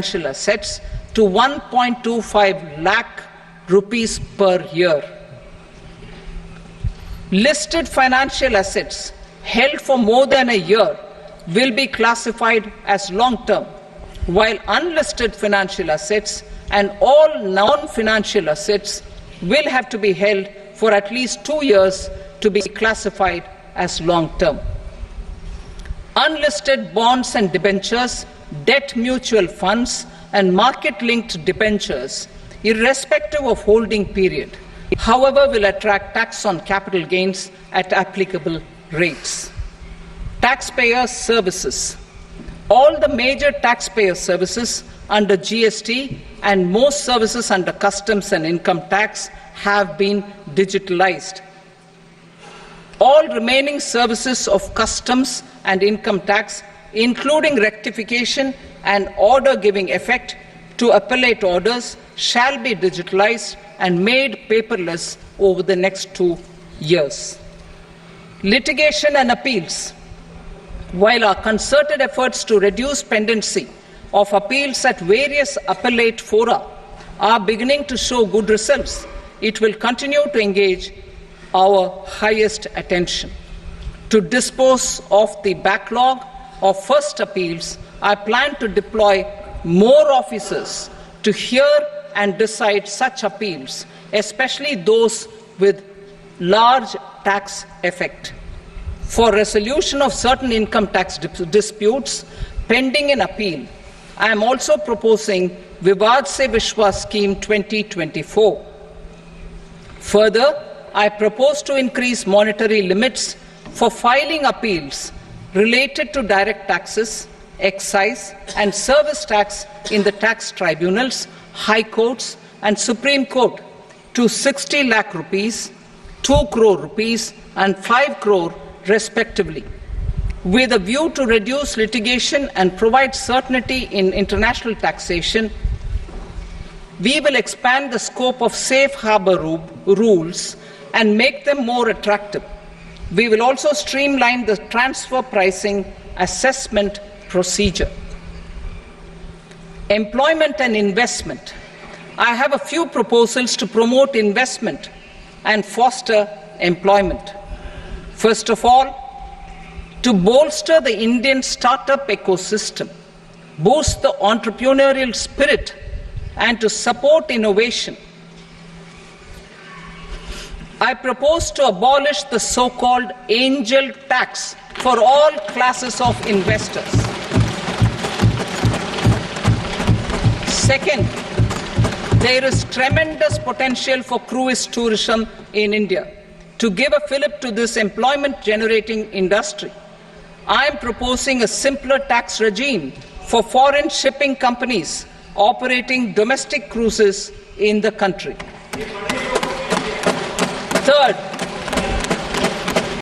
financial assets to 1.25 lakh rupees per year. Listed financial assets held for more than a year will be classified as long-term, while unlisted financial assets and all non-financial assets will have to be held for at least 2 years to be classified as long-term. Unlisted bonds and debentures, debt mutual funds and market-linked debentures, irrespective of holding period, however, will attract tax on capital gains at applicable rates. Taxpayer services. All the major taxpayer services under GST and most services under customs and income tax have been digitalized. All remaining services of customs and income tax, including rectification and order giving effect to appellate orders, shall be digitalized and made paperless over the next 2 years. Litigation and appeals. While our concerted efforts to reduce pendency of appeals at various appellate fora are beginning to show good results, it will continue to engage our highest attention. To dispose of the backlog of first appeals, I plan to deploy more officers to hear and decide such appeals, especially those with large tax effect. For resolution of certain income tax disputes pending in appeal, I am also proposing Vivad Se Vishwas Scheme 2024. Further, I propose to increase monetary limits for filing appeals related to direct taxes, excise and service tax in the tax tribunals, high courts and Supreme Court to 60 lakh rupees, 2 crore rupees and 5 crore respectively. With a view to reduce litigation and provide certainty in international taxation, we will expand the scope of safe harbor rules and make them more attractive. We will also streamline the transfer pricing assessment procedure. Employment and investment. I have a few proposals to promote investment and foster employment. First of all, to bolster the Indian startup ecosystem, boost the entrepreneurial spirit, and to support innovation, I propose to abolish the so-called angel tax for all classes of investors. Second, there is tremendous potential for cruise tourism in India. To give a fillip to this employment-generating industry, I am proposing a simpler tax regime for foreign shipping companies operating domestic cruises in the country. Third,